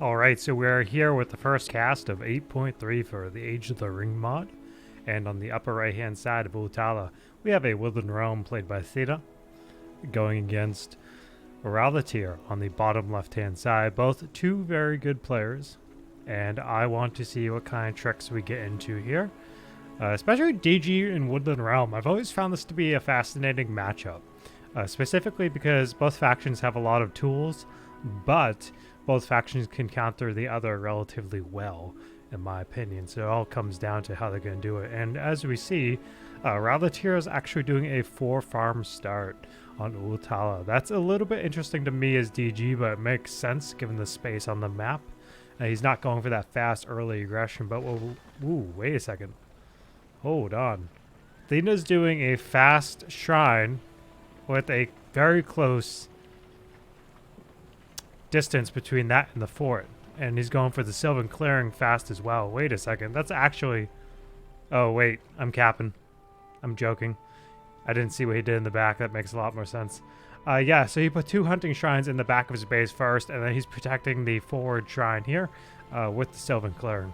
Alright, so we're here with the first cast of 8.3 for the Age of the Ring mod. And on the upper right hand side of Utala, we have a Woodland Realm played by thena going against Rallitir on the bottom left hand side. Both two very good players. And I want to see what kind of tricks we get into here. Especially DG and Woodland Realm. I've always found this to be a fascinating matchup. Specifically because both factions have a lot of tools, but both factions can counter the other relatively well, in my opinion. So it all comes down to how they're going to do it. And as we see, Rallitir is actually doing a 4-farm start on Utala. That's a little bit interesting to me as DG, but it makes sense given the space on the map. He's not going for that fast early aggression, but wait a second. Hold on. thena's doing a fast shrine with a very close distance between that and the fort. And he's going for the Sylvan Clearing fast as well. Wait a second. That's actually... Oh, wait. I'm capping. I'm joking. I didn't see what he did in the back. That makes a lot more sense. Yeah, so he put 2 hunting shrines in the back of his base first, and then he's protecting the forward shrine here with the Sylvan Clearing.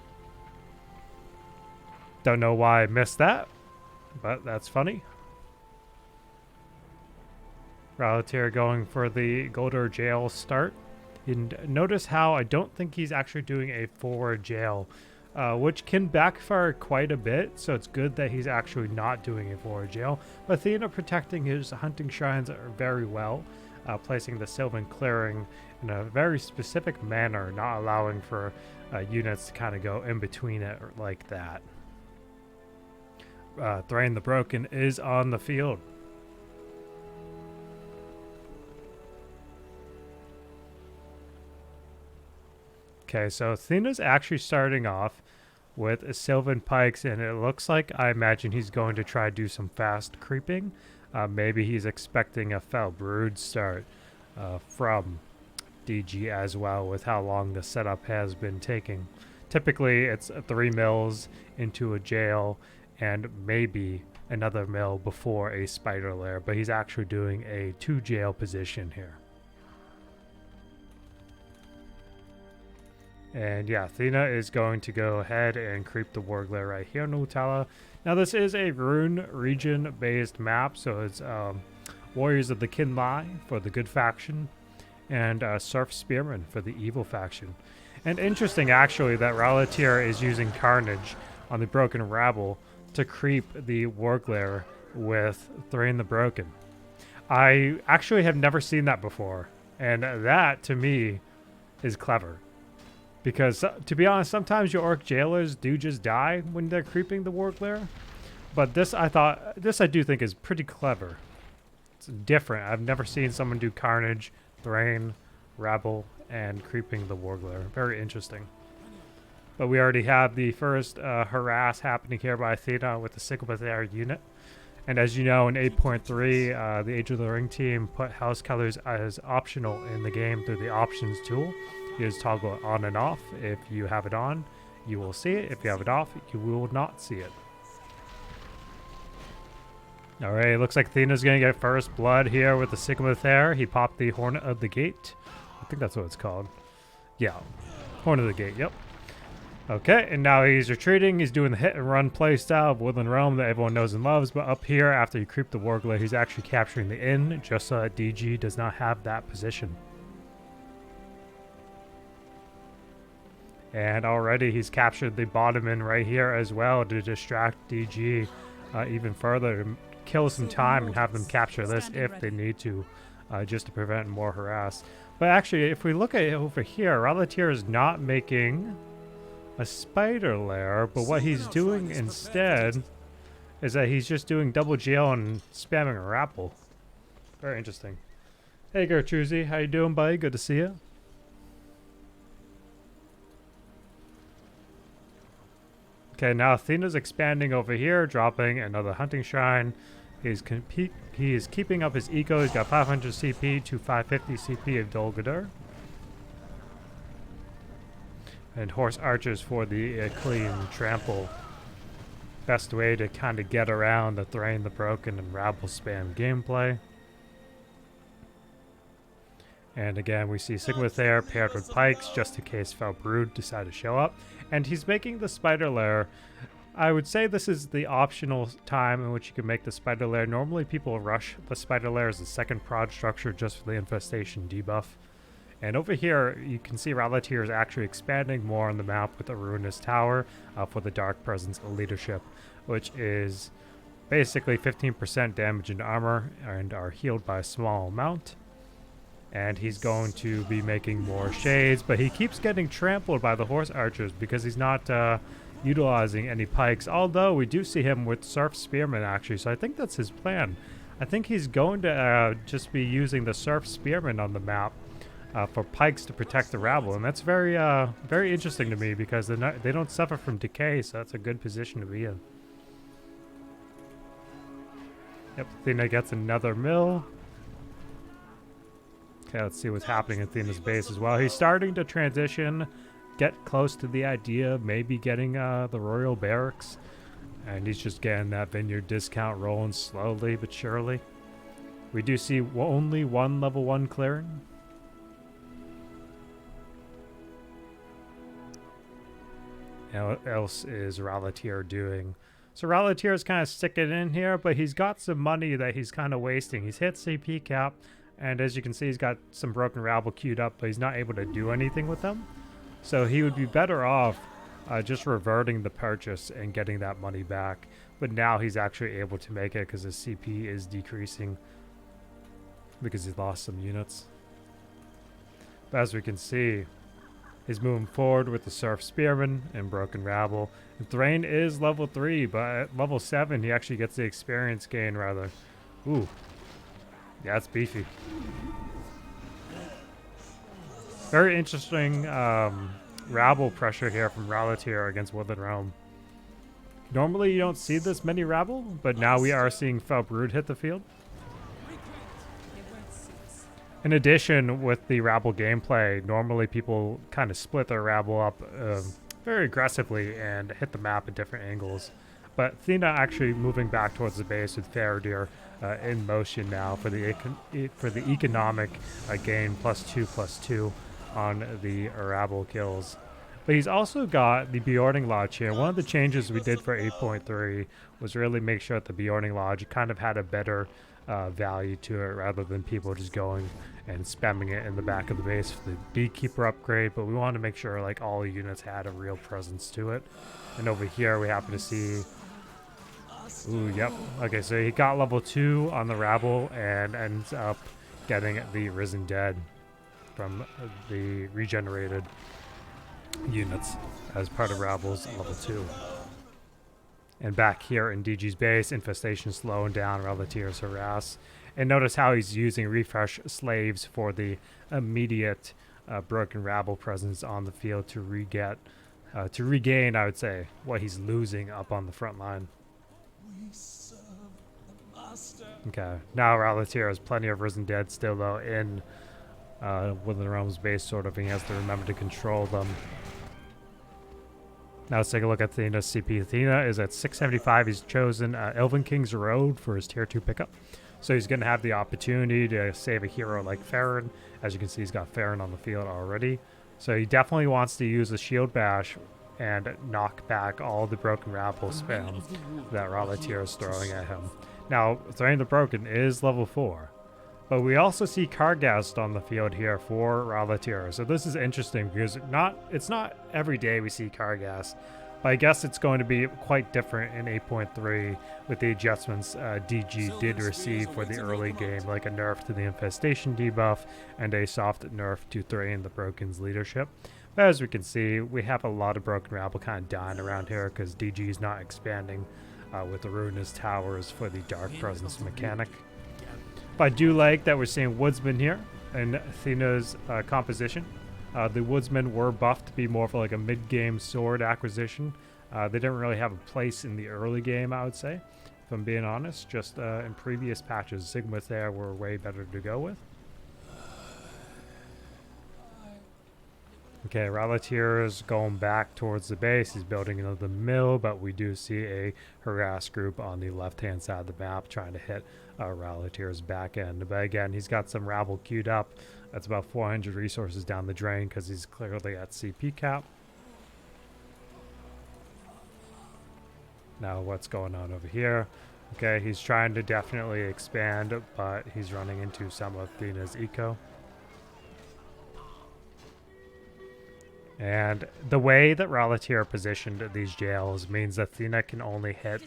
Don't know why I missed that, but that's funny. Rallitir going for the Goldor Jail start. And notice how I don't think he's actually doing a forward jail, which can backfire quite a bit, so it's good that he's actually not doing a forward jail. But thena protecting his hunting shrines very well, placing the Sylvan Clearing in a very specific manner, not allowing for units to kind of go in between it like that. Thrain the Broken is on the field. Okay, so thena's actually starting off with Sylvan Pikes, and it looks like, I imagine he's going to try to do some fast creeping. Maybe he's expecting a Fell Brood start from DG as well, with how long the setup has been taking. Typically, it's 3 mills into a jail, and maybe another mill before a spider lair, but he's actually doing a 2 jail position here. And yeah, thena is going to go ahead and creep the Warglare right here in Utala. Now this is a rune region based map, so it's Warriors of the Kinlai for the good faction, and Surf Spearmen for the evil faction. And interesting actually that Rallitir is using Carnage on the Broken Rabble to creep the Warglare with Thrain the Broken. I actually have never seen that before, and that to me is clever. Because, to be honest, sometimes your Orc Jailers do just die when they're creeping the Warglare. But this I do think is pretty clever. It's different. I've never seen someone do Carnage, Thrain, Rabble, and creeping the Warglare. Very interesting. But we already have the first harass happening here by thena with the Sigilbathair unit. And as you know, in 8.3, the Age of the Ring team put House Colors as optional in the game through the Options tool. You just toggle it on and off. If you have it on, you will see it. If you have it off, you will not see it. Alright, looks like thena's going to get first blood here with the Sigilbathair. He popped the Hornet of the Gate. I think that's what it's called. Yeah, Hornet of the Gate, yep. Okay, and now he's retreating. He's doing the hit and run play style of Woodland Realm that everyone knows and loves. But up here, after you creep the Warglare, he's actually capturing the inn, just so that DG does not have that position. And already he's captured the bottom inn right here as well to distract DG even further, to kill some time and have them capture this if they need to, just to prevent more harass. But actually, if we look at it over here, Rallitir is not making a spider lair, but what he's doing instead is that he's just doing double jail and spamming a Rapple. Very interesting. Hey Gertruzy, how you doing, buddy? Good to see you. Okay, now thena's expanding over here, dropping another hunting shrine. He is keeping up his eco. He's got 500 CP to 550 CP of Dolgador. And horse archers for the clean trample. Best way to kind of get around the Thrain the Broken and Rabble spam gameplay. And again, we see Sigma there paired with Pikes just in case Felbrud decide to show up. And he's making the spider lair. I would say this is the optional time in which you can make the spider lair. Normally people rush the spider lair as a second prod structure just for the infestation debuff. And over here, you can see Rallitir is actually expanding more on the map with the Ruinous Tower for the Dark Presence leadership, which is basically 15% damage and armor and are healed by a small amount. And he's going to be making more shades, but he keeps getting trampled by the horse archers because he's not utilizing any pikes, although we do see him with Surf Spearmen actually, so I think that's his plan. I think he's going to just be using the Surf Spearmen on the map for pikes to protect the rabble, and that's very very interesting to me because they don't suffer from decay, so that's a good position to be in. Yep, Thena gets another mill. Okay, let's see what's happening in Thena's base as well. He's starting to transition, get close to the idea of maybe getting the Royal Barracks, and he's just getting that vineyard discount rolling slowly but surely. We do see only one level 1 clearing. Now, what else is Rallitir doing? So Rallitir is kind of sticking in here, but he's got some money that he's kind of wasting. He's hit CP cap, and as you can see, he's got some broken rabble queued up, but he's not able to do anything with them. So he would be better off just reverting the purchase and getting that money back. But now he's actually able to make it because his CP is decreasing because he's lost some units. But as we can see, he's moving forward with the Surf Spearman and Broken Rabble. And Thrain is level 3, but at level 7, he actually gets the experience gain, rather. Ooh. Yeah, that's beefy. Very interesting rabble pressure here from Rallitir against Woodland Realm. Normally, you don't see this many rabble, but now we are seeing Felbrud hit the field. In addition, with the rabble gameplay, normally people kind of split their rabble up very aggressively and hit the map at different angles. But Thena actually moving back towards the base with Faradir in motion now for the economic gain +2/+2 on the rabble kills. But he's also got the Bjorning Lodge here. One of the changes we did for 8.3 was really make sure that the Bjorning Lodge kind of had a better value to it rather than people just going and spamming it in the back of the base for the Beekeeper upgrade. But we wanted to make sure like all the units had a real presence to it. And over here we happen to see... Ooh, yep. Okay, so he got level 2 on the rabble and ends up getting the Risen Dead from the regenerated units as part of Rabble's level 2. And back here in DG's base, Infestation slowing down Rallitir's harass. And notice how he's using Refresh Slaves for the immediate Broken Rabble presence on the field to regain, I would say, what he's losing up on the front line. Okay, now Rallitir has plenty of Risen Dead still though in Woodland Realm's base, sort of, and he has to remember to control them. Now let's take a look at Thena's CP. Thena is at 675. He's chosen Elven King's Road for his tier 2 pickup. So he's going to have the opportunity to save a hero like Farron. As you can see, he's got Farron on the field already. So he definitely wants to use the Shield Bash and knock back all the Broken Rabble spam that Rallitir is throwing at him. Now, Thrain the Broken is level 4. But we also see Kargast on the field here for Rallitir. So this is interesting because it's not every day we see Kargast. But I guess it's going to be quite different in 8.3 with the adjustments DG did receive for the early game, like a nerf to the Infestation debuff and a soft nerf to Thrain the Broken's leadership. But as we can see, we have a lot of Broken Rabble kind of dying around here because DG is not expanding with the Ruinous Towers for the Dark Presence mechanic. But I do like that we're seeing Woodsman here in Thena's composition. The Woodsmen were buffed to be more of like a mid-game sword acquisition. They didn't really have a place in the early game, I would say, if I'm being honest. Just in previous patches, Sigma there were way better to go with. Okay, Rallitir is going back towards the base. He's building another mill, but we do see a harass group on the left-hand side of the map trying to hit Rallitir's back end. But again, he's got some rabble queued up That's about 400 resources down the drain because he's clearly at CP cap. Now what's going on over here? Okay, he's trying to definitely expand, but he's running into some of Thena's eco. And the way that Rallitir positioned these jails means that Thena can only hit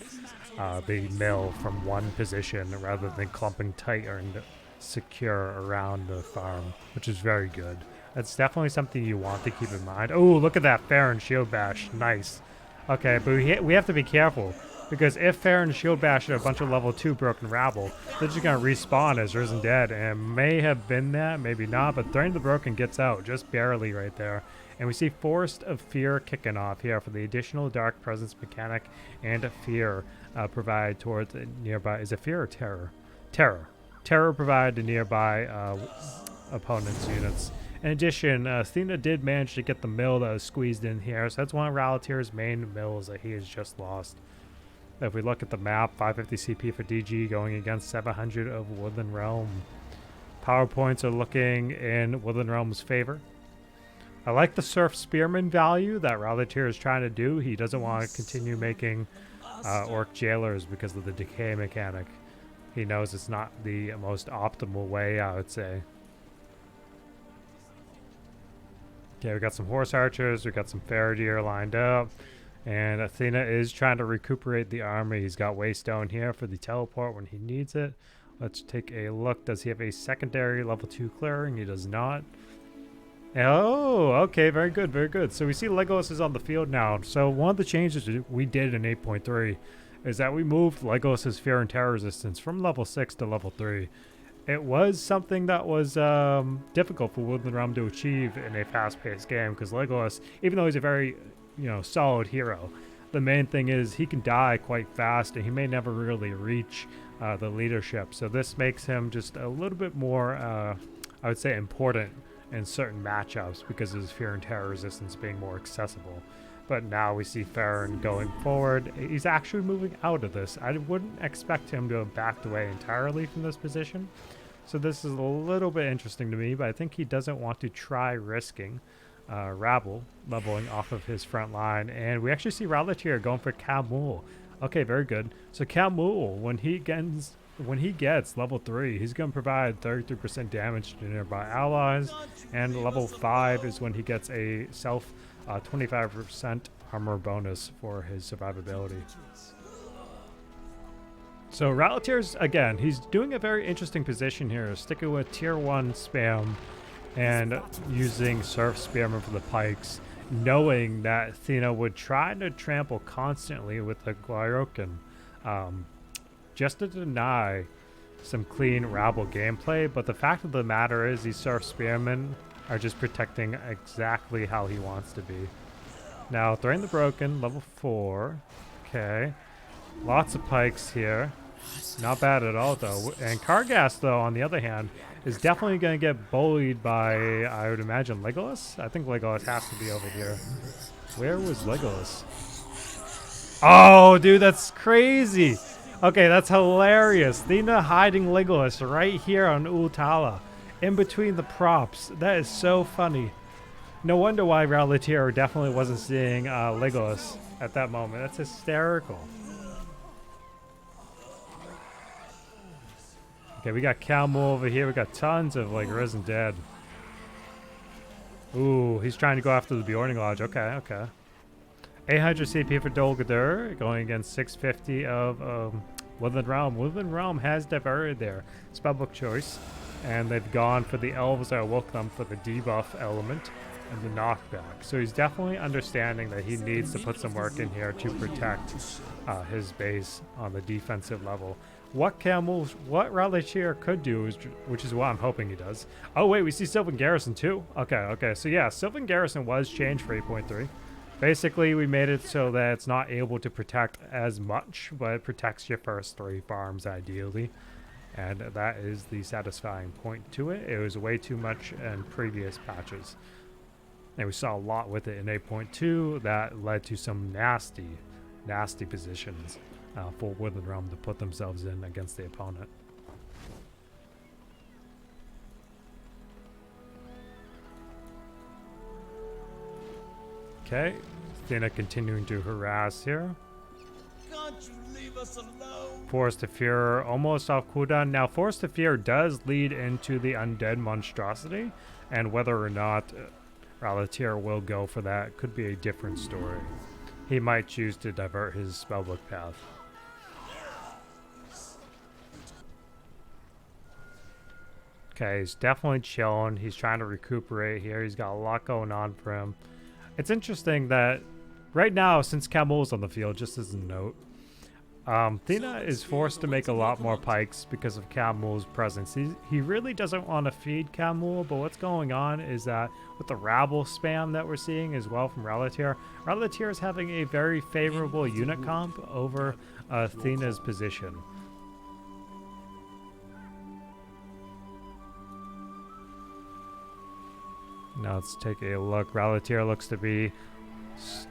the mill from one position rather than clumping tight and secure around the farm, which is very good. That's definitely something you want to keep in mind. Oh, look at that Farron shield bash. Nice. Okay, but we have to be careful, because if Farron shield bash a bunch of level 2 broken rabble, they're just going to respawn as Risen Dead, and it may have been that, maybe not, but Threaten the Broken gets out, just barely right there. And we see Forest of Fear kicking off here for the additional Dark Presence mechanic and Fear provided towards nearby. Is it Fear or Terror? Terror. Terror provided to nearby opponents' units. In addition, Thena did manage to get the mill that was squeezed in here, so that's one of Rallitir's main mills that he has just lost. If we look at the map, 550 CP for DG going against 700 of Woodland Realm. Power points are looking in Woodland Realm's favor. I like the Surf Spearman value that Rallitir is trying to do. He doesn't want to continue making Orc Jailers because of the decay mechanic. He knows it's not the most optimal way, I would say. Okay, we got some Horse Archers, we got some Faradir lined up. And Athena is trying to recuperate the army. He's got Waystone here for the teleport when he needs it. Let's take a look. Does he have a secondary level 2 clearing? He does not. Oh, okay, very good, very good. So we see Legolas is on the field now. So one of the changes we did in 8.3 is that we moved Legolas's Fear and Terror resistance from level 6 to level 3. It was something that was difficult for Woodland Realm to achieve in a fast-paced game because Legolas, even though he's a very solid hero, the main thing is he can die quite fast and he may never really reach the leadership. So this makes him just a little bit more, I would say, important in certain matchups because of his Fear and Terror resistance being more accessible. But now we see Farron going forward. He's actually moving out of this. I wouldn't expect him to have backed away entirely from this position. So this is a little bit interesting to me, but I think he doesn't want to try risking Rabble leveling off of his front line. And we actually see Rallitir going for Kamul. Okay, very good. So Kamul, when he gets level 3, he's going to provide 33% damage to nearby allies. And level 5 is when he gets a self 25% armor bonus for his survivability. So Rallitir's, again, he's doing a very interesting position here, sticking with tier 1 spam and using Surf Spearman for the pikes, knowing that Thena would try to trample constantly with the Guarokin, just to deny some clean Rabble gameplay. But the fact of the matter is these Surf Spearmen are just protecting exactly how he wants to be. Now, Threaten the Broken, level 4. Okay. Lots of pikes here. Not bad at all, though. And Kargas, though, on the other hand, is definitely going to get bullied by, I would imagine, Legolas? I think Legolas has to be over here. Where was Legolas? Oh, dude, that's crazy. Okay, that's hilarious. Thena hiding Legolas right here on Ultala, in between the props. That is so funny. No wonder why Rallitir definitely wasn't seeing Legolas at that moment. That's hysterical. Okay, we got Kalmo over here. We got tons of Risen Dead. Ooh, he's trying to go after the Bjorning Lodge. Okay, okay. 800 CP for Dolgadur, going against 650 of Woodland Realm. Woodland Realm has diverted their spellbook choice, and they've gone for the elves that awoke them for the debuff element and the knockback. So he's definitely understanding that he needs to put some work in here to protect his base on the defensive level. What Rallitir could do, which is what I'm hoping he does. Oh wait, we see Sylvan Garrison too? Okay, okay. So yeah, Sylvan Garrison was changed for 8.3. Basically, we made it so that it's not able to protect as much, but it protects your first 3 farms ideally. And that is the satisfying point to it. It was way too much in previous patches. And we saw a lot with it in 8.2 that led to some nasty, nasty positions for Woodland Realm to put themselves in against the opponent. Okay, thena continuing to harass here. Can't you leave us alone? Force to Fear almost off cooldown. Now, Force to Fear does lead into the Undead Monstrosity, and whether or not Rallitir will go for that could be a different story. He might choose to divert his spellbook path. Okay, he's definitely chilling. He's trying to recuperate here. He's got a lot going on for him. It's interesting that right now, since Camul's on the field, just as a note, thena is forced to make a lot more pikes because of Camul's presence. He really doesn't want to feed Camul, but what's going on is that with the rabble spam that we're seeing as well from Rallitir, Rallitir is having a very favorable unit comp over thena's position. Now let's take a look. Rallitir looks to be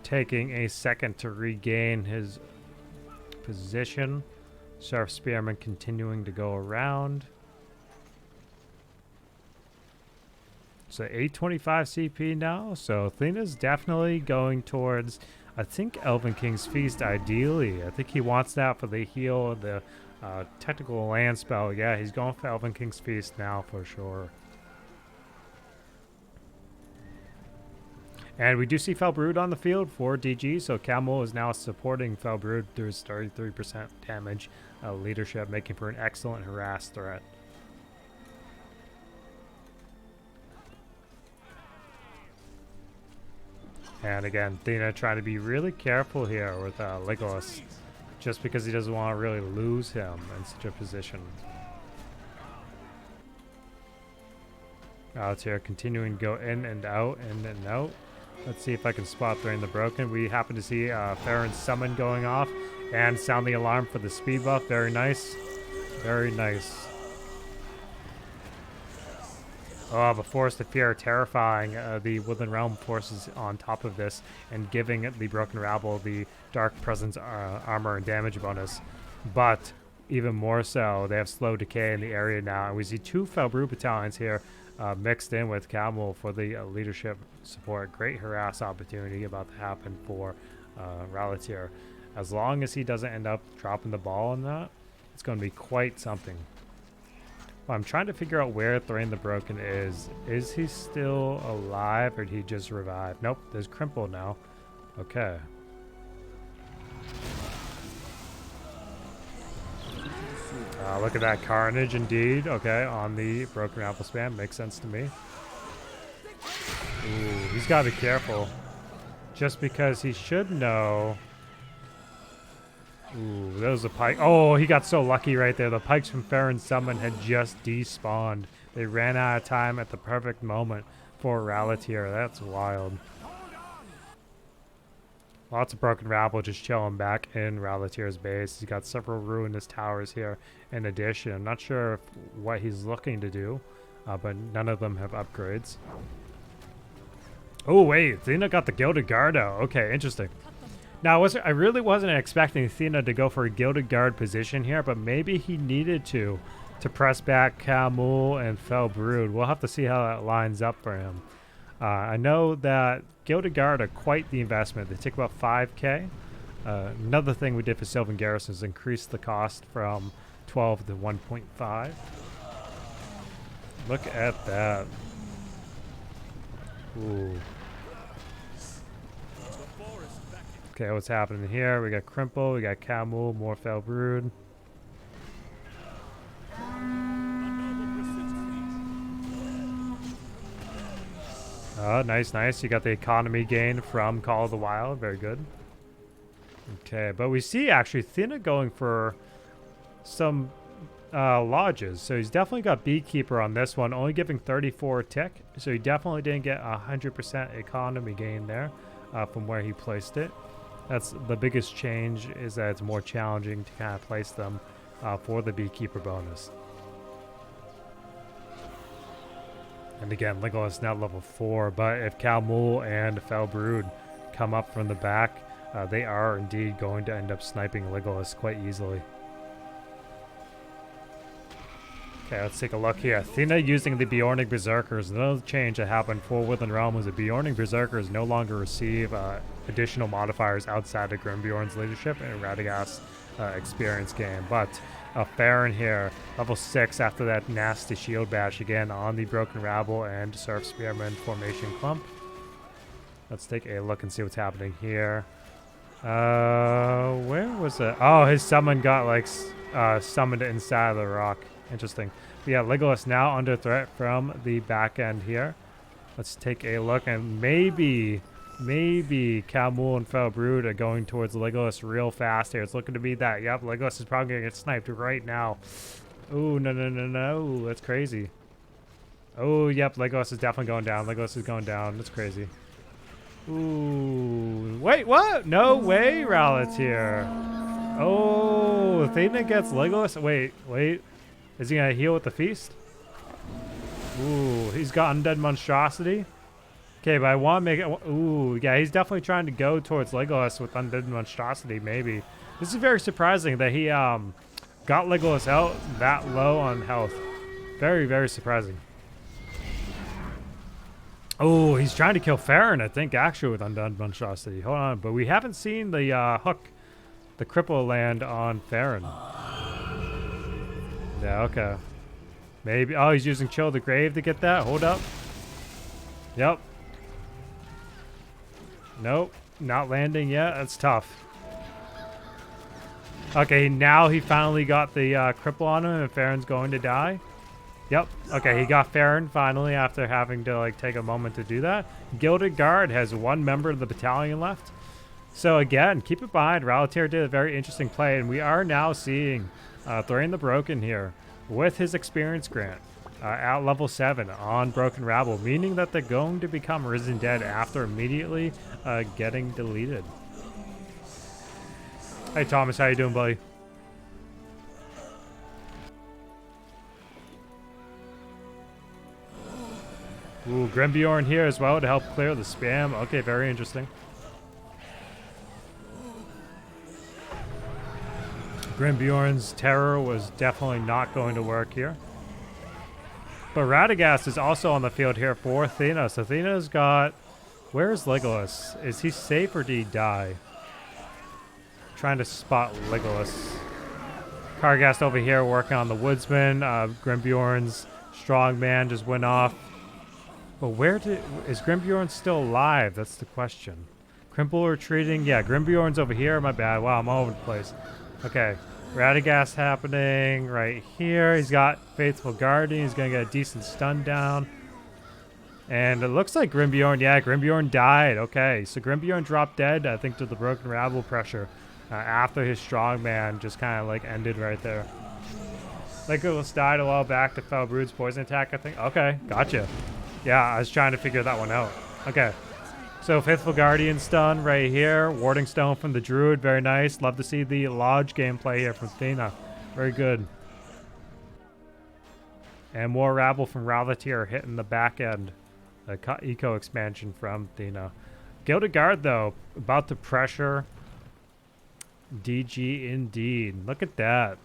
taking a second to regain his position. Sheriff Spearman continuing to go around. So 825 CP now. So thena's definitely going towards, I think, Elven King's Feast ideally. I think he wants that for the heal, the technical land spell. Yeah, he's going for Elven King's Feast now for sure. And we do see Felbrud on the field for DG, so Camul is now supporting Felbrud through his 33% damage leadership, making for an excellent harass threat. And again, thena trying to be really careful here with Legolas, just because he doesn't want to really lose him in such a position. Rallitir continuing to go in and out, in and out. Let's see if I can spot Thrain the Broken. We happen to see Farron's summon going off and sound the alarm for the speed buff. Very nice. Very nice. Oh, but Force to Fear terrifying the Woodland Realm forces on top of this and giving the Broken Rabble the Dark Presence armor and damage bonus. But even more so, they have slow decay in the area now. And we see two Felbrud battalions here mixed in with Camul for the leadership support. Great harass opportunity about to happen for Rallitir. As long as he doesn't end up dropping the ball on that, it's going to be quite something. Well, I'm trying to figure out where Thrain the Broken is. Is he still alive or did he just revive? Nope, there's Crimple now. Okay. Look at that carnage indeed. Okay, on the Broken Apple spam. Makes sense to me. Ooh, he's got to be careful. Just because he should know. Ooh, that was a pike. Oh, he got so lucky right there. The pikes from Farron's summon had just despawned. They ran out of time at the perfect moment for Rallitir. That's wild. Lots of Broken Rabble just chilling back in Rallitir's base. He's got several ruinous towers here in addition. I'm not sure what he's looking to do, but none of them have upgrades. Oh, wait. thena got the Gilded Guard out. Okay, interesting. Now, I really wasn't expecting thena to go for a Gilded Guard position here, but maybe he needed to press back Camul and Felbrud. We'll have to see how that lines up for him. I know that Gilded Guard are quite the investment. They take about 5k. Another thing we did for Sylvan Garrison is increase the cost from 12 to 1.5. Look at that. Ooh. Okay, what's happening here? We got Crimple, we got Camul, more Felbrud. Nice, nice. You got the economy gain from Call of the Wild. Very good. Okay, but we see actually thena going for some lodges. So he's definitely got Beekeeper on this one, only giving 34 tick. So he definitely didn't get 100% economy gain there from where he placed it. That's the biggest change, is that it's more challenging to kind of place them for the Beekeeper bonus. And again, Legolas now level 4, but if Camul and Felbrud come up from the back, they are indeed going to end up sniping Legolas quite easily. Okay, let's take a look here. thena using the Bjornig Berserkers. Another change that happened for Woodland Realm was the Bjornig Berserkers no longer receive additional modifiers outside of Grimbjorn's leadership and Radagast's experience game. But Farron here, level 6 after that nasty shield bash again on the Broken Rabble and Surf Spearman formation clump. Let's take a look and see what's happening here. Where was it? Oh, his summon got like summoned inside of the rock. Interesting. But yeah, Legolas now under threat from the back end here. Let's take a look, and maybe Camul and Fel Brood are going towards Legolas real fast here. It's looking to be that. Yep, Legolas is probably going to get sniped right now. Oh, no. That's crazy. Oh, yep, Legolas is definitely going down. Legolas is going down. That's crazy. Ooh. Wait, what? No way, Rallitir. Oh, thena gets Legolas. Wait. Is he going to heal with the feast? Ooh, he's got Undead Monstrosity. Okay, but I want to make it... Ooh, yeah, he's definitely trying to go towards Legolas with Undead Monstrosity, maybe. This is very surprising that he got Legolas out that low on health. Very, very surprising. Oh, he's trying to kill Farron, I think, actually, with Undead Monstrosity. Hold on, but we haven't seen the hook, the cripple land on Farron. Yeah, okay. Maybe. Oh, he's using Chill the Grave to get that. Hold up. Yep. Nope. Not landing yet. That's tough. Okay, now he finally got the cripple on him and Farron's going to die. Yep. Okay, he got Farron finally after having to like take a moment to do that. Gilded Guard has one member of the battalion left. So again, keep it in mind, Rallitir did a very interesting play, and we are now seeing Thrain the Broken here with his experience grant at level 7 on Broken Rabble, meaning that they're going to become Risen Dead after immediately getting deleted. Hey Thomas, how you doing, buddy? Ooh, Grimbjorn here as well to help clear the spam. Okay, very interesting. Grimbjorn's terror was definitely not going to work here. But Radagast is also on the field here for thena. So thena's got... Where's Legolas? Is he safe or did he die? Trying to spot Legolas. Kargast over here working on the Woodsman. Grimbjorn's strongman just went off. But is Grimbjorn still alive? That's the question. Crimple retreating. Yeah, Grimbjorn's over here. My bad. Wow, I'm all over the place. Okay. Radagast happening right here. He's got Faithful Guardian. He's going to get a decent stun down. And it looks like Grimbjorn. Yeah, Grimbjorn died. Okay, so Grimbjorn dropped dead, I think, to the Broken Rabble pressure after his strongman just kind of like ended right there. Legolas died a while back to Fel Brood's poison attack, I think. Okay, gotcha. Yeah, I was trying to figure that one out. Okay. So Faithful Guardian stun right here. Warding Stone from the Druid. Very nice. Love to see the Lodge gameplay here from thena. Very good. And more Rabble from Rallitir hitting the back end. The eco expansion from thena. Gilded Guard, though, about to pressure DG indeed. Look at that.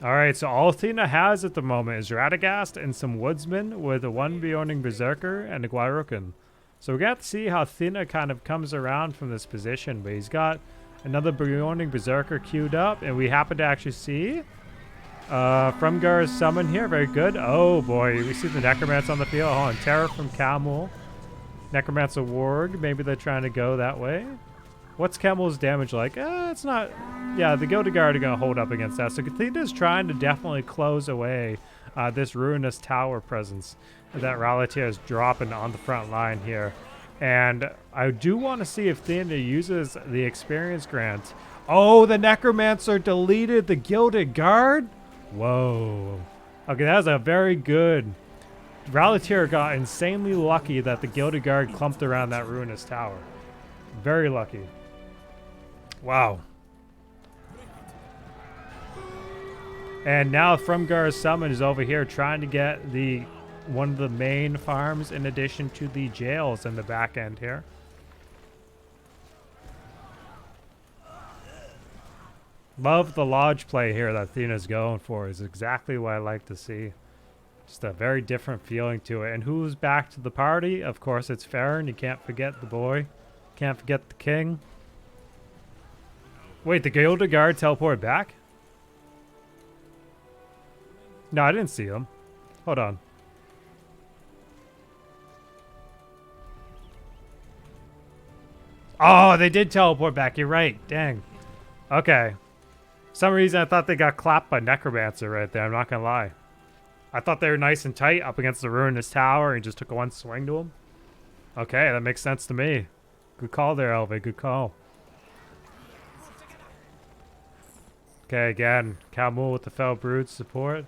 Alright, so all thena has at the moment is Radagast and some Woodsmen with a one Bjorning Berserker and a Gwyrokin. So we got to see how thena kind of comes around from this position, but he's got another Bjorning Berserker queued up, and we happen to actually see Frumgar's summon here. Very good. Oh boy, we see the Necromancer on the field. Hold on, Terror from Camul. Necromancer Warg. Maybe they're trying to go that way. What's Camul's damage like? It's not... Yeah, the Gilded Guard are going to hold up against that. So thena's trying to definitely close away this Ruinous Tower presence that Rallitir is dropping on the front line here. And I do want to see if thena uses the experience grant. Oh, the Necromancer deleted the Gilded Guard? Whoa. Okay, that was a very good... Rallitir got insanely lucky that the Gilded Guard clumped around that Ruinous Tower. Very lucky. Wow. And now Frumgar's summon is over here trying to get one of the main farms in addition to the jails in the back end here. Love the lodge play here that Thena's going for. Is exactly what I like to see. Just a very different feeling to it. And who's back to the party? Of course, it's Farron. You can't forget the boy. Can't forget the king. Wait, the Gilded Guard teleported back? No, I didn't see them. Hold on. Oh, they did teleport back. You're right. Dang. Okay. For some reason, I thought they got clapped by Necromancer right there. I'm not going to lie. I thought they were nice and tight up against the ruinous tower and just took one swing to them. Okay, that makes sense to me. Good call there, Elvi. Good call. Okay, again, Kamul with the Fell Brood support.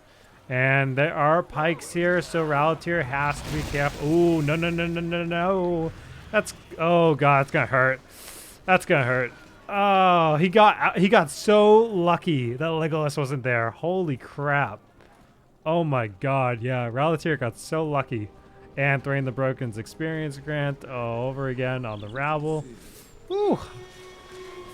And there are pikes here, so Rallitir has to be careful. Ooh, no, no, no, no, no, no. That's, oh god, that's gonna hurt. That's gonna hurt. Oh, he got so lucky that Legolas wasn't there. Holy crap. Oh my god, yeah, Rallitir got so lucky. And Thrain the Broken's experience grant over again on the rabble. Woo.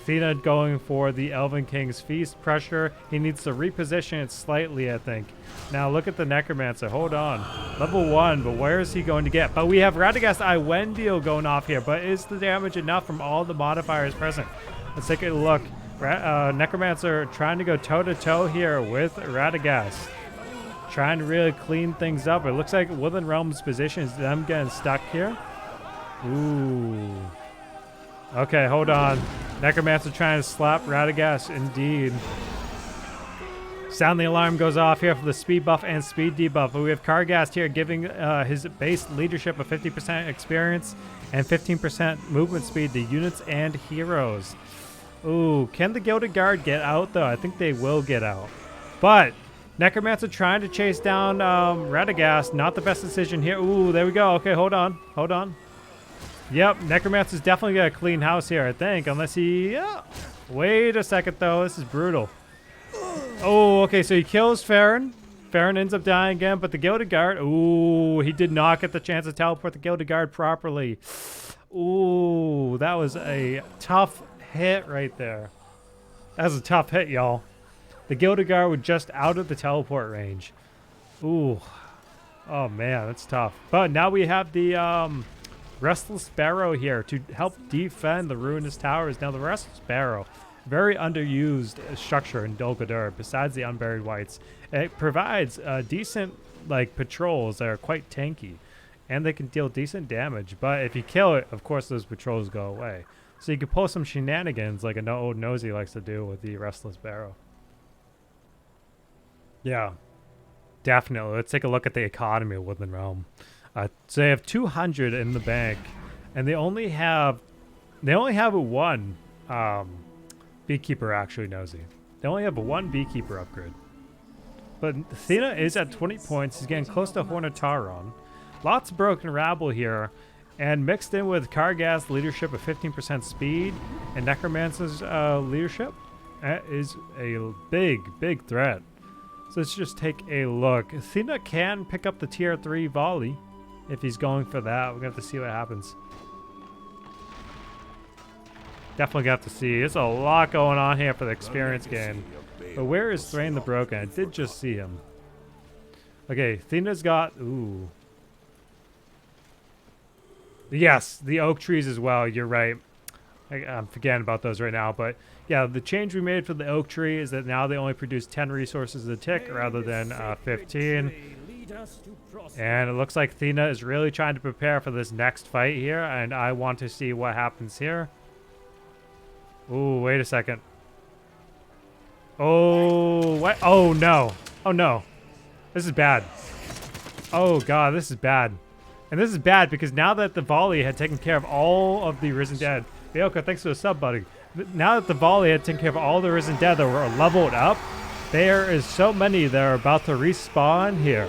Thena going for the Elven King's Feast pressure. He needs to reposition it slightly, I think. Now look at the Necromancer. Hold on. Level 1, but where is he going to get? But we have Radagast Iwendiel going off here. But is the damage enough from all the modifiers present? Let's take a look. Necromancer trying to go toe-to-toe here with Radagast. Trying to really clean things up. It looks like Woodland Realm's position is them getting stuck here. Ooh. Okay, hold on. Necromancer trying to slap Radagast, indeed. Sound the alarm goes off here for the speed buff and speed debuff. But we have Kargast here giving his base leadership of 50% experience and 15% movement speed to units and heroes. Ooh, can the Gilded Guard get out though? I think they will get out. But Necromancer trying to chase down Radagast. Not the best decision here. Ooh, there we go. Okay, hold on. Hold on. Yep, Necromancer's definitely got a clean house here, I think. Unless he... Yeah. Wait a second, though. This is brutal. Oh, okay, so he kills Farron. Farron ends up dying again, but the Gilded Guard... Ooh, he did not get the chance to teleport the Gilded Guard properly. Ooh, that was a tough hit right there. That was a tough hit, y'all. The Gilded Guard were just out of the teleport range. Ooh. Oh, man, that's tough. But now we have the... Restless Sparrow here to help defend the ruinous towers. Now the Restless Sparrow, very underused structure in Dol Guldur besides the Unburied Whites. It provides decent patrols that are quite tanky and they can deal decent damage, but if you kill it, of course those patrols go away. So you can pull some shenanigans like an old nosy likes to do with the Restless Sparrow. Yeah, definitely. Let's take a look at the economy of Woodland Realm. So they have 200 in the bank, and they only have one beekeeper actually nosy. They only have one beekeeper upgrade. But Thena is at 20 points. He's getting close to Hornataron. Lots of broken rabble here, and mixed in with Kargast's leadership of 15% speed and Necromancer's leadership, that is a big threat. So let's just take a look. Thena can pick up the tier 3 volley. If he's going for that, we're going to have to see what happens. Definitely got to see. There's a lot going on here for the experience gain. But where is Thrain the Broken? I did just see him. Okay, Thena's got... Ooh. Yes, the oak trees as well. You're right. I'm forgetting about those right now. But yeah, the change we made for the oak tree is that now they only produce 10 resources a tick rather than 15. And it looks like Thena is really trying to prepare for this next fight here, and I want to see what happens here. Ooh, wait a second. Oh, what? Oh, no. Oh, no. This is bad. Oh, God, this is bad. And this is bad because now that the volley had taken care of all of the Risen Dead... Bioka, thanks for the sub, buddy. Now that the volley had taken care of all the Risen Dead that were leveled up, there is so many that are about to respawn here.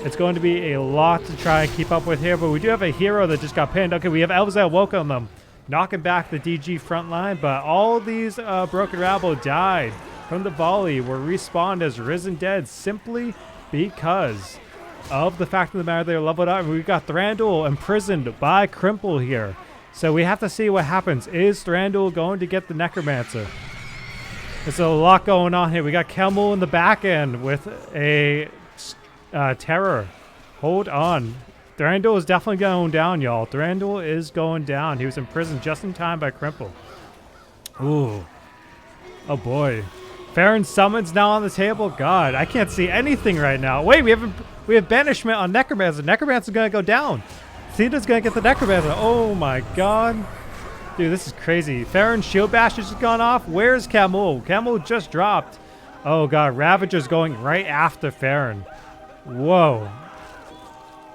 It's going to be a lot to try and keep up with here, but we do have a hero that just got pinned. Okay, we have Elza welcome them, knocking back the DG front line, but all these broken rabble died from the volley, were respawned as Risen Dead simply because of the fact of the matter they're leveled up. We've got Thranduil imprisoned by Crimple here. So we have to see what happens. Is Thranduil going to get the Necromancer? There's a lot going on here. We got Kemmel in the back end with a terror. Hold on. Thranduil is definitely going down, y'all. Thranduil is going down. He was imprisoned just in time by Crimple. Ooh. Oh boy. Farron's summons now on the table. God, I can't see anything right now. Wait, we have banishment on Necromancer. Necromancer's gonna go down. Thena's gonna get the Necromancer. Oh my god. Dude, this is crazy. Farron's shield bash has just gone off. Where's Kemmel? Kemmel just dropped. Oh god, Ravager's going right after Farron. Whoa.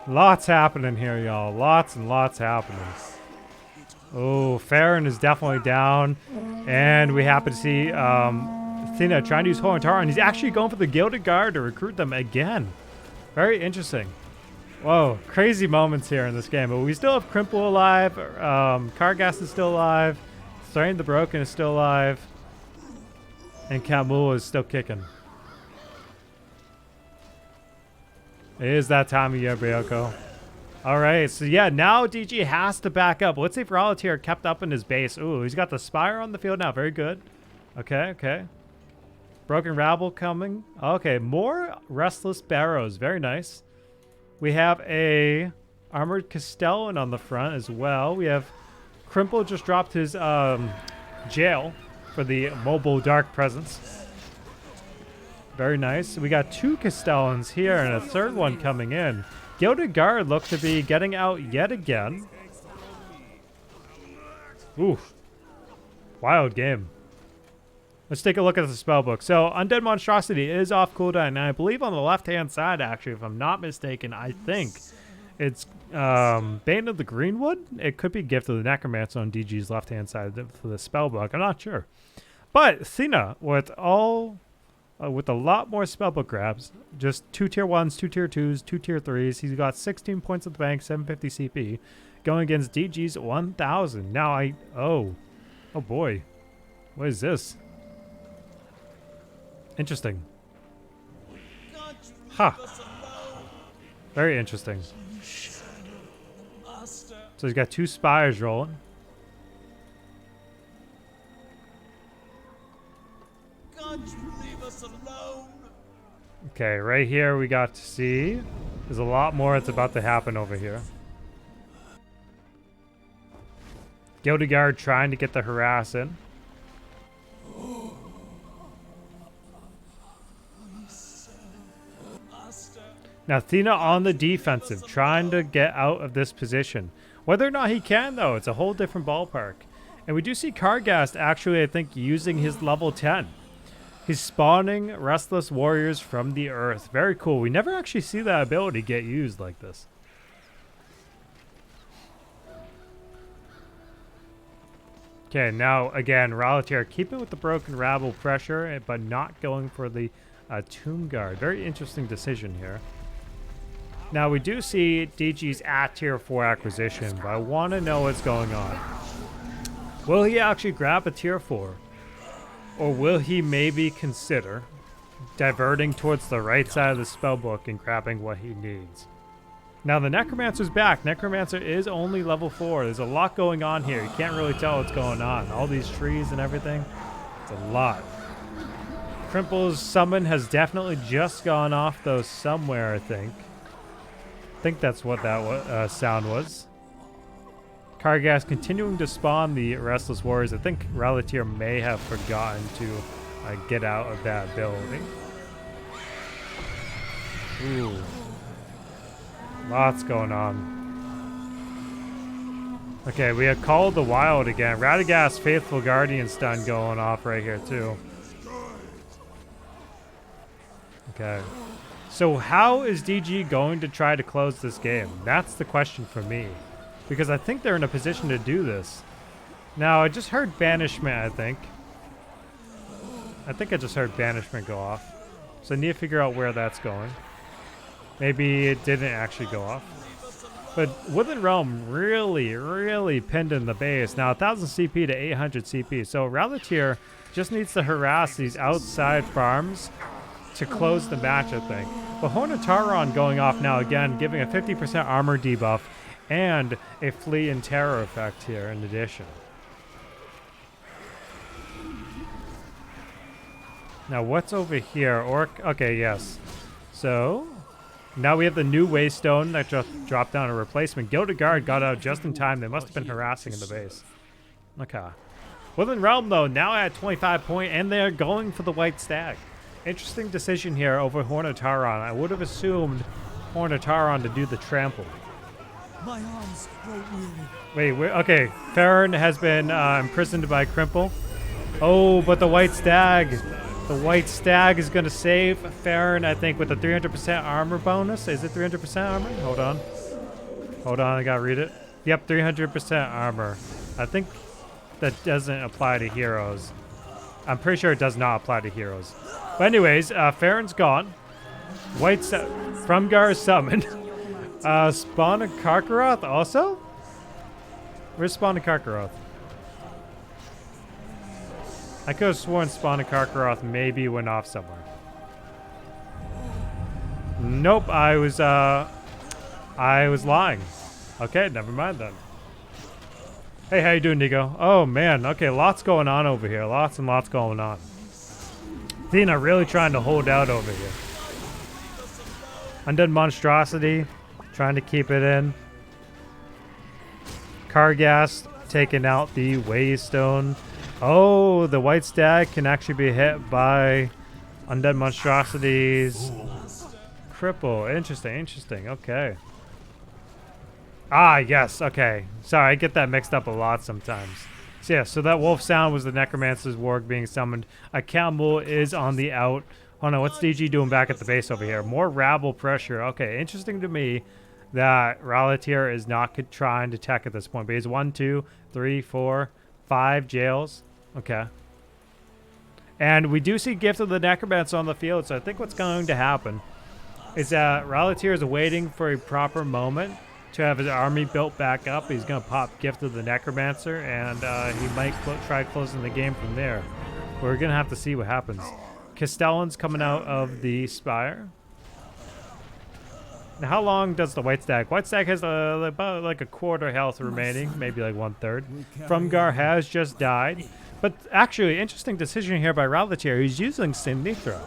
Lots happening here, y'all. Lots and lots happening. Oh, Farron is definitely down. And we happen to see Thena trying to use Horntar, and he's actually going for the Gilded Guard to recruit them again. Very interesting. Whoa, crazy moments here in this game. But we still have Crimple alive. Kargas is still alive. Thrain the Broken is still alive. And Kemmel is still kicking. It is that time of year, Bayoko. Alright, so yeah, now DG has to back up. Let's see if Rallitir kept up in his base. Ooh, he's got the Spire on the field now. Very good. Okay, okay. Broken Rabble coming. Okay, more Restless Barrows. Very nice. We have a Armored Castellan on the front as well. We have Crimple just dropped his jail for the Mobile Dark Presence. Very nice. We got 2 Castellans here and a third one coming in. Gilded Guard look to be getting out yet again. Ooh. Wild game. Let's take a look at the spellbook. So, Undead Monstrosity is off cooldown, and I believe on the left-hand side, actually, if I'm not mistaken, I think it's Bane of the Greenwood. It could be Gift of the Necromancer on DG's left-hand side for the spellbook. I'm not sure. But Thena, with a lot more spellbook grabs, just 2 tier 1s, 2 tier 2s, 2 tier 3s. He's got 16 points at the bank, 750 CP, going against DG's 1,000. Now oh boy, what is this? Interesting. Huh. Very interesting. So he's got 2 Spires rolling. Can't you leave us alone? Okay, right here we got to see there's a lot more that's about to happen over here. Gilded Guard trying to get the harass in. Now Thena on the defensive, trying to get out of this position. Whether or not he can, though, it's a whole different ballpark. And we do see Kargast actually, I think, using his level 10. He's spawning Restless Warriors from the earth. Very cool. We never actually see that ability get used like this. Okay, now again, Rallitir keeping with the Broken Rabble pressure, but not going for the Tomb Guard. Very interesting decision here. Now we do see DG's at tier 4 acquisition, but I want to know what's going on. Will he actually grab a tier 4? Or will he maybe consider diverting towards the right side of the spellbook and grabbing what he needs? Now the Necromancer's back. Necromancer is only level 4. There's a lot going on here. You can't really tell what's going on. All these trees and everything. It's a lot. Crimple's summon has definitely just gone off though somewhere, I think. I think that's what that sound was. Kargas continuing to spawn the Restless Warriors. I think Rallitir may have forgotten to get out of that ability. Ooh. Lots going on. Okay, we have Call of the Wild again. Radagast's Faithful Guardian stun going off right here too. Okay. So how is DG going to try to close this game? That's the question for me. Because I think they're in a position to do this. Now, I just heard Banishment, I think. I just heard Banishment go off. So I need to figure out where that's going. Maybe it didn't actually go off. But Woodland Realm really pinned in the base. Now, 1,000 CP to 800 CP. So Rallitir just needs to harass these outside farms to close the match, I think. But Horn of Tauron going off now again, giving a 50% armor debuff and a Flee and Terror effect here in addition. Now what's over here? Orc. Okay, yes. So now we have the new Waystone that just dropped down a replacement. Gilded Guard got out just in time. They must have been harassing in the base. Okay. Within Realm, though, now at 25 point, and they're going for the White Stag. Interesting decision here over Hornataron. I would have assumed Hornataron to do the trample. My arms grow weary. Wait, okay. Farron has been imprisoned by Crimple. Oh, but the White Stag. The White Stag is going to save Farron, I think, with a 300% armor bonus. Is it 300% armor? Hold on. Hold on, I got to read it. Yep, 300% armor. I think that doesn't apply to heroes. I'm pretty sure it does not apply to heroes. But anyways, Farron's gone. White Frumgar is summoned. Spawn and Karkaroth also? Where's Spawn and Karkaroth? I could have sworn Spawn and Karkaroth maybe went off somewhere. Nope, I was lying. Okay, never mind then. Hey, how you doing, Nico? Oh, man. Okay, lots going on over here. Lots and lots going on. Thena really trying to hold out over here. Undead Monstrosity, trying to keep it in. Kargast taking out the Waystone. Oh, the White Stag can actually be hit by Undead Monstrosity's Cripple. Interesting, interesting. Okay. Ah, yes. Okay. Sorry, I get that mixed up a lot sometimes. So yeah, so that wolf sound was the Necromancer's Warg being summoned. A Campbell is on the out. Oh no, what's DG doing back at the base over here? More rabble pressure. Okay, interesting to me that Rallitir is not trying to tech at this point. But he's 1, 2, 3, 4, 5 jails. Okay. And we do see Gift of the Necromancer on the field, so I think what's going to happen is that Rallitir is waiting for a proper moment to have his army built back up. He's going to pop Gift of the Necromancer, and he might try closing the game from there. We're going to have to see what happens. Castellan's coming out of the Spire. Now, how long does the White Stag? White Stag has about like a quarter health remaining, maybe like 1/3. Frumgar has just died. But actually, interesting decision here by Rallitir. He's using Sinithra.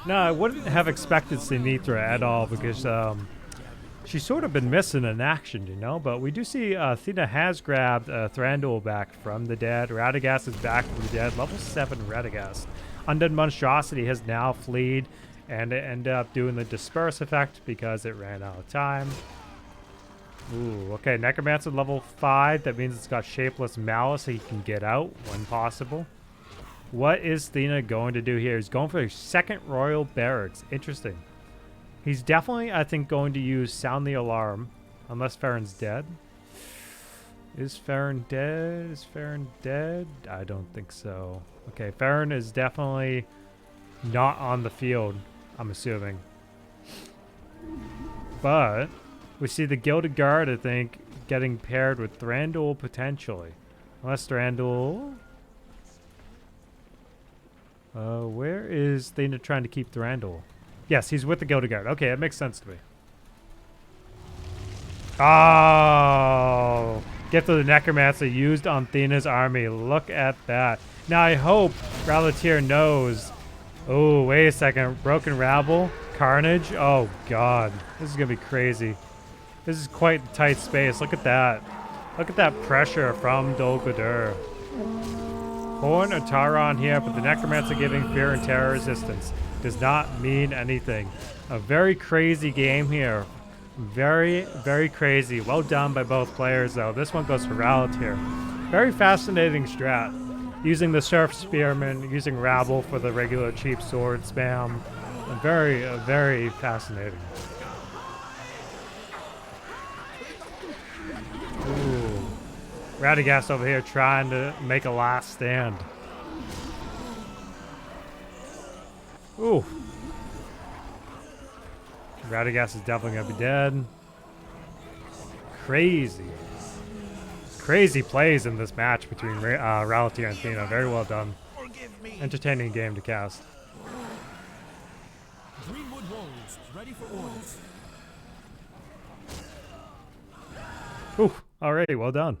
Now, I wouldn't have expected Sinithra at all because she's sort of been missing in action, you know? But we do see Thena has grabbed Thranduil back from the dead. Radagast is back from the dead. Level 7 Radagast. Undead Monstrosity has now fled and it ended up doing the Disperse effect because it ran out of time. Ooh, okay, Necromancer level 5. That means it's got Shapeless Malice so he can get out when possible. What is Thena going to do here? He's going for a second Royal Barracks. Interesting. He's definitely, I think, going to use Sound the Alarm. Unless Farron's dead. Is Farron dead? Is Farron dead? I don't think so. Okay, Farron is definitely not on the field, I'm assuming. But we see the Gilded Guard, I think, getting paired with Thranduil potentially. Unless Thranduil... where is Thena trying to keep Thranduil? Yes, he's with the Gilded Guard. Okay, it makes sense to me. Oh! Gift of the Necromancer used on Thena's army. Look at that. Now, I hope Rallitir knows... Oh, wait a second. Broken Rabble? Carnage? Oh, God. This is going to be crazy. This is quite a tight space. Look at that. Look at that pressure from Dol Guldur. Horn or Taron here, but the Necromancer giving fear and terror resistance does not mean anything. A very crazy game here. Very, very crazy. Well done by both players, though. This one goes for Rallitir. Very fascinating strat. Using the Surf Spearman, using Rabble for the regular cheap sword spam. Very, very fascinating. Ooh. Radagast over here trying to make a last stand. Ooh. Radagast is definitely going to be dead. Crazy. Crazy plays in this match between Rallitir and Thena. Very well done. Entertaining game to cast. Greenwood Wolves, ready for orders. Ooh, alright, well done.